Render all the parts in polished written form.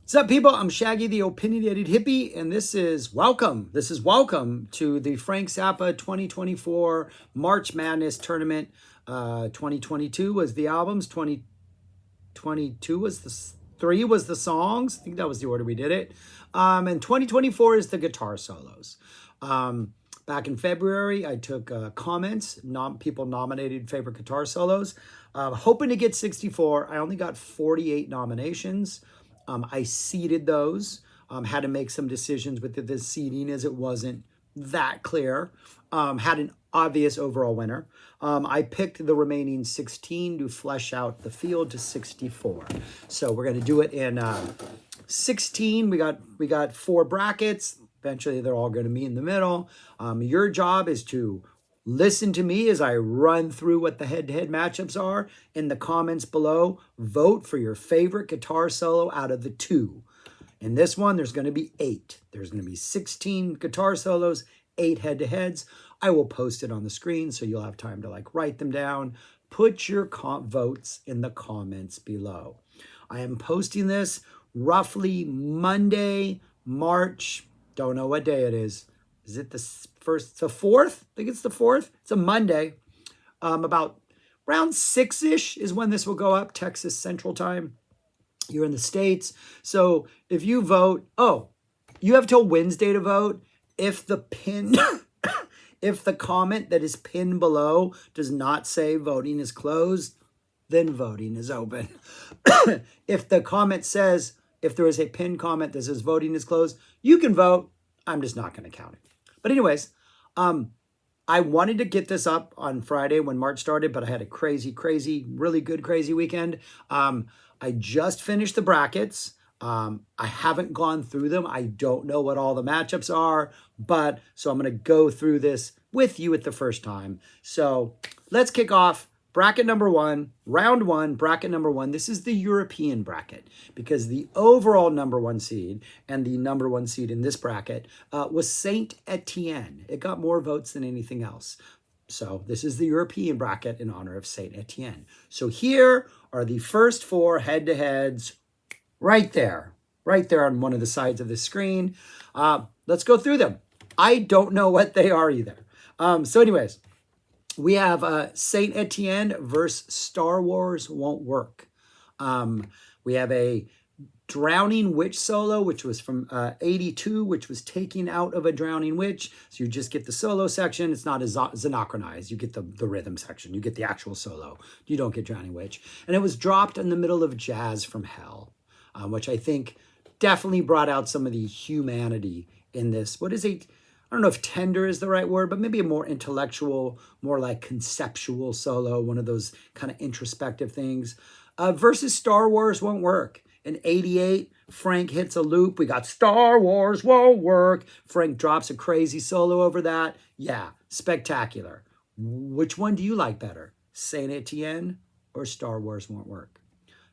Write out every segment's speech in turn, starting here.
What's up, people? I'm Shaggy, the opinionated hippie, and this is welcome. This is welcome to the Frank Zappa 2024 March Madness Tournament. 2022 was the albums. 2022 was the songs. I think that was the order we did it. And 2024 is the guitar solos. Back in February, I took comments. People nominated favorite guitar solos. Hoping to get 64. I only got 48 nominations. I seeded those, had to make some decisions with the seeding as it wasn't that clear. Had an obvious overall winner. I picked the remaining 16 to flesh out the field to 64. So we're going to do it in 16. We got 4 brackets. Eventually, they're all going to meet in the middle. Your job is to listen to me as I run through what the head-to-head matchups are. In the comments below, vote for your favorite guitar solo out of the 2. In this one, there's going to be 8. There's going to be 16 guitar solos, 8 head-to-heads. I will post it on the screen so you'll have time to write them down. Put your votes in the comments below. I am posting this roughly Monday, March. Don't know what day it is. Is it the first, the 4th? I think it's the 4th. It's a Monday. About around 6-ish is when this will go up, Texas Central Time. You're in the States. So if you vote, you have till Wednesday to vote. If the if the comment that is pinned below does not say voting is closed, then voting is open. If the comment says, if there is a pinned comment that says voting is closed, you can vote. I'm just not going to count it. But anyways, I wanted to get this up on Friday when March started, but I had a really good crazy weekend. I just finished the brackets. I haven't gone through them. I don't know what all the matchups are, so I'm going to go through this with you at the first time. So let's kick off. Bracket number 1, round 1, bracket number 1. This is the European bracket because the overall number 1 seed and the number 1 seed in this bracket was Saint Etienne. It got more votes than anything else. So this is the European bracket in honor of Saint Etienne. So here are the first 4 head-to-heads right there on one of the sides of the screen. Let's go through them. I don't know what they are either. So anyways, we have Saint Etienne versus Star Wars Won't Work. We have a Drowning Witch solo, which was from 82, which was taken out of a Drowning Witch. So you just get the solo section. It's not as anachronized. You get the rhythm section. You get the actual solo. You don't get Drowning Witch. And it was dropped in the middle of Jazz from Hell, which I think definitely brought out some of the humanity in this. I don't know if tender is the right word, but maybe a more intellectual, more like conceptual solo, one of those kind of introspective things. Versus Star Wars Won't Work. In 88, Frank hits a loop. We got Star Wars Won't Work. Frank drops a crazy solo over that. Yeah, spectacular. Which one do you like better? Saint Etienne or Star Wars Won't Work?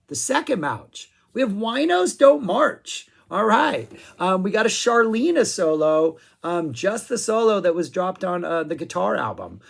The second match, we have Winos Don't March. All right. We got a Charlena solo, just the solo that was dropped on the guitar album.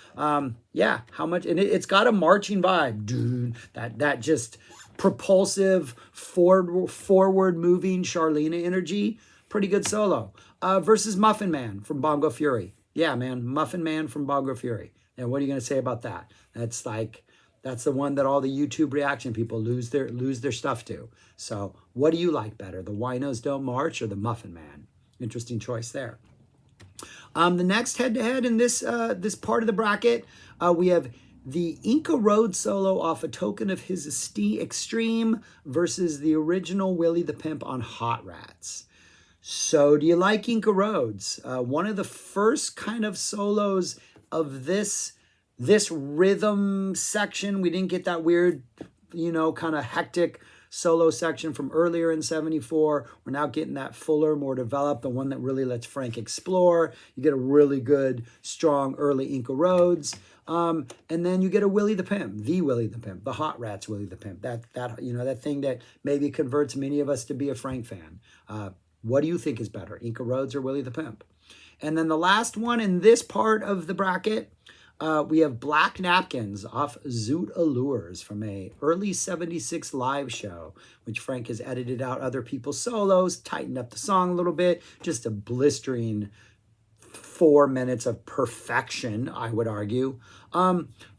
Yeah, how much? And it's got a marching vibe. Dude, that just propulsive, forward moving Charlena energy. Pretty good solo. Versus Muffin Man from Bongo Fury. Yeah, man, Muffin Man from Bongo Fury. And what are you going to say about that? That's the one that all the YouTube reaction people lose their stuff to. So what do you like better, the Winos Don't March or the Muffin Man? Interesting choice there. The next head-to-head in this part of the bracket, we have the Inca Road solo off A Token of His Extreme versus the original Willie the Pimp on Hot Rats. So do you like Inca Roads? One of the first kind of solos of this rhythm section. We didn't get that weird, kind of hectic solo section from earlier in 74. We're now getting that fuller, more developed, the one that really lets Frank explore. You get a really good, strong early Inca Roads. And then you get a Willie the Pimp, the Hot Rats Willie the Pimp. That thing that maybe converts many of us to be a Frank fan. What do you think is better, Inca Roads or Willie the Pimp? And then the last one in this part of the bracket, we have Black Napkins off Zoot Allures from a early 76 live show, which Frank has edited out other people's solos, tightened up the song a little bit, just a blistering 4 minutes of perfection, I would argue.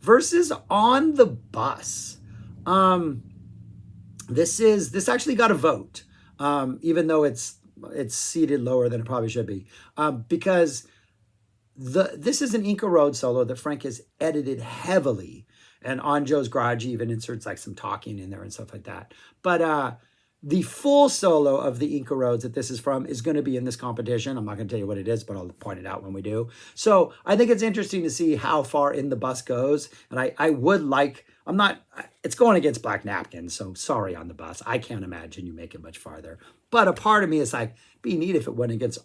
Versus On the Bus. This actually got a vote, even though it's seated lower than it probably should be, because this is an Inca Road solo that Frank has edited heavily, and On Joe's Garage even inserts like some talking in there and stuff like that. But the full solo of the Inca Roads that this is from is going to be in this competition. I'm not going to tell you what it is, but I'll point it out when we do. So I think it's interesting to see how far In the Bus goes, and I would like. It's going against Black Napkins, so sorry On the Bus. I can't imagine you make it much farther. But a part of me is like, be neat if it went against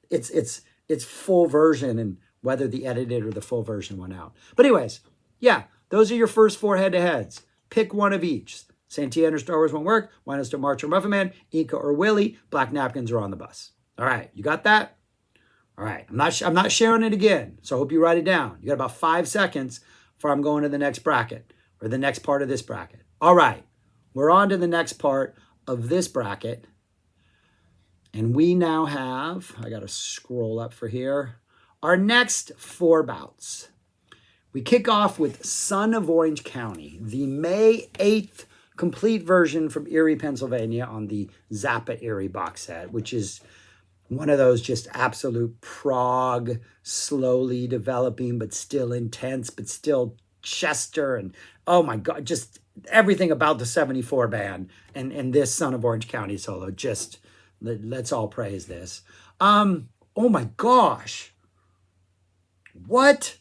its full version and whether the edited or the full version went out. But anyways, yeah, those are your first 4 head-to-heads. Pick one of each. Santiana or Star Wars won't work. Why not March or Muffin Man, Inca or Willie, Black Napkins or On the Bus. All right, you got that? All right, I'm not sharing it again, so I hope you write it down. You got about 5 seconds before I'm going to the next bracket, or the next part of this bracket. All right, we're on to the next part of this bracket. And we now have, I got to scroll up for here, our next 4 bouts. We kick off with Son of Orange County, the May 8th complete version from Erie, Pennsylvania on the Zappa Erie box set, which is one of those just absolute prog, slowly developing, but still intense, but still Chester, and oh my God, just everything about the 74 band and this Son of Orange County solo. Just let's all praise this. Oh my gosh. What?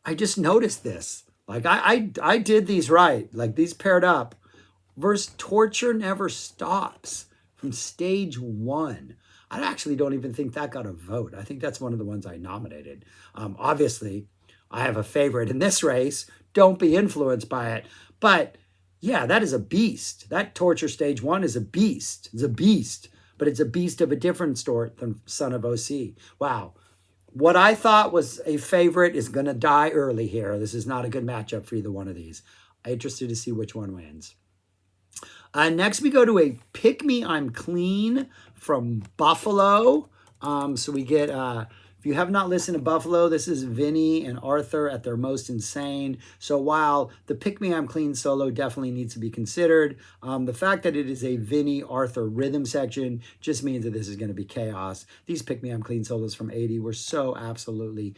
I just noticed this. Like I did these right. Like these paired up. Verse Torture Never Stops from stage 1. I actually don't even think that got a vote. I think that's one of the ones I nominated. Obviously, I have a favorite in this race. Don't be influenced by it. But yeah, that is a beast. That Torture Stage 1 is a beast. It's a beast. But it's a beast of a different sort than Son of OC. Wow. What I thought was a favorite is going to die early here. This is not a good matchup for either one of these. I'm interested to see which one wins. Next, we go to a Pick Me, I'm Clean from Buffalo. So we get, if you have not listened to Buffalo, this is Vinny and Arthur at their most insane. So while the Pick Me, I'm Clean solo definitely needs to be considered, the fact that it is a Vinny Arthur rhythm section just means that this is going to be chaos. These Pick Me, I'm Clean solos from 80 were so absolutely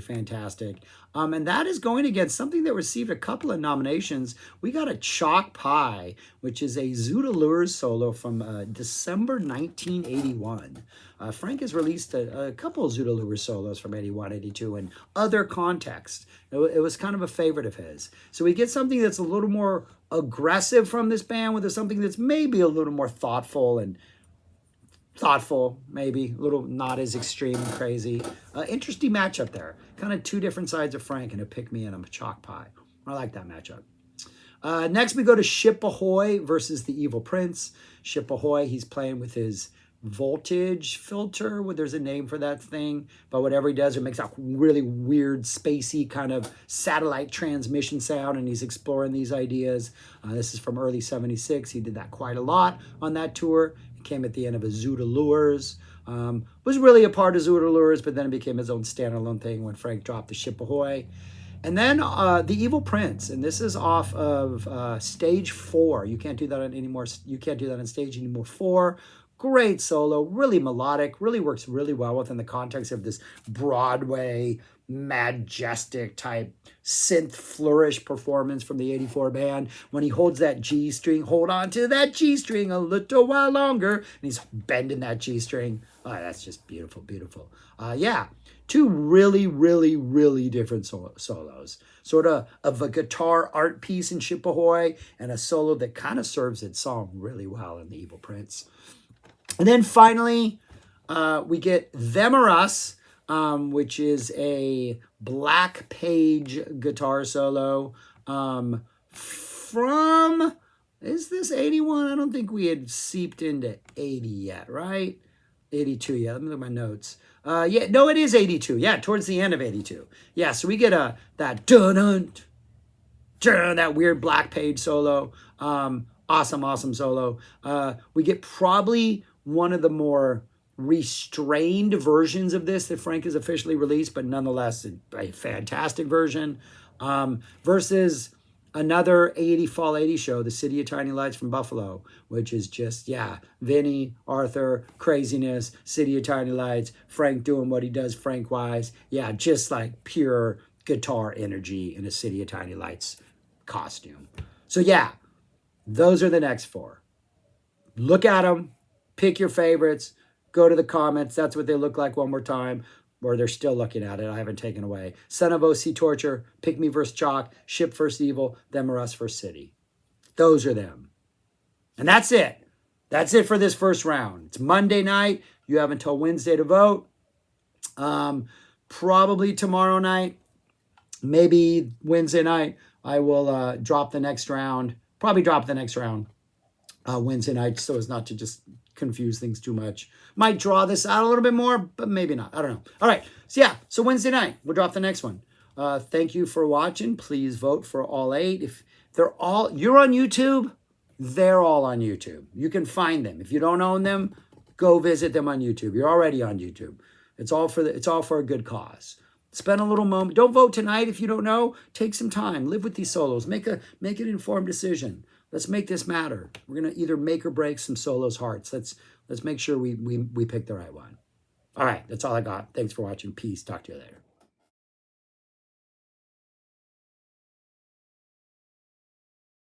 fantastic. And that is going against something that received a couple of nominations. We got a Chalk Pie, which is a Zoot Allures solo from December 1981. Frank has released a couple of Zoot Allures solos from 81, 82 in other contexts. It was kind of a favorite of his. So we get something that's a little more aggressive from this band with something that's maybe a little more thoughtful, maybe a little not as extreme and crazy. Interesting matchup there. Kind of 2 different sides of Frank and a Pick Me and a Chalk Pie. I like that matchup. Next we go to Ship Ahoy versus the Evil Prince. Ship Ahoy, he's playing with his voltage filter. There's a name for that thing, but whatever he does, it makes a really weird, spacey kind of satellite transmission sound, and he's exploring these ideas. This is from early 76. He did that quite a lot on that tour. It came at the end of a Zoot Allures. Was really a part of Zoot Allures, but then it became his own standalone thing when Frank dropped the Ship Ahoy. And then the Evil Prince, and this is off of stage 4. You can't do that on anymore. You can't do that on stage anymore. 4. Great solo, really melodic, really works really well within the context of this Broadway, majestic type synth flourish performance from the 84 band. When he holds that G string, hold on to that G string a little while longer, and he's bending that G string. Oh, that's just beautiful, beautiful. Yeah, 2 really different solos. Sort of a guitar art piece in Ship Ahoy and a solo that kind of serves its song really well in the Evil Prince. And then finally, we get Them or Us, which is a Black Page guitar solo from, is this 81? I don't think we had seeped into 80 yet, right? 82 yet. Let me look at my notes. Yeah, no, it is 82. Yeah, towards the end of 82. Yeah, so we get that dun that weird Black Page solo. Awesome solo. We get probably one of the more restrained versions of this that Frank has officially released, but nonetheless a fantastic version. Versus another 80 Fall 80 show, The City of Tiny Lights from Buffalo, which is just, yeah, Vinny, Arthur, craziness, City of Tiny Lights, Frank doing what he does Frank-wise. Yeah, just like pure guitar energy in a City of Tiny Lights costume. So yeah, those are the next four. Look at them, pick your favorites, go to the comments. That's what they look like one more time, or they're still looking at it. I haven't taken away. Son of OC Torture, Pick Me vs. Chalk, Ship vs. Evil, Them or Us vs. City. Those are them. And that's it. That's it for this first round. It's Monday night. You have until Wednesday to vote. Probably tomorrow night, maybe Wednesday night, I will drop the next round. Probably drop the next round Wednesday night so as not to just confuse things too much. Might draw this out a little bit more, but maybe not. I don't know. All right. So yeah, so Wednesday night, we'll drop the next one. Thank you for watching. Please vote for all 8. If you're on YouTube, they're all on YouTube. You can find them. If you don't own them, go visit them on YouTube. You're already on YouTube. It's all for a good cause. Spend a little moment. Don't vote tonight if you don't know. Take some time. Live with these solos. Make an informed decision. Let's make this matter. We're gonna either make or break some solos' hearts. Let's make sure we pick the right one. All right, that's all I got. Thanks for watching. Peace. Talk to you later.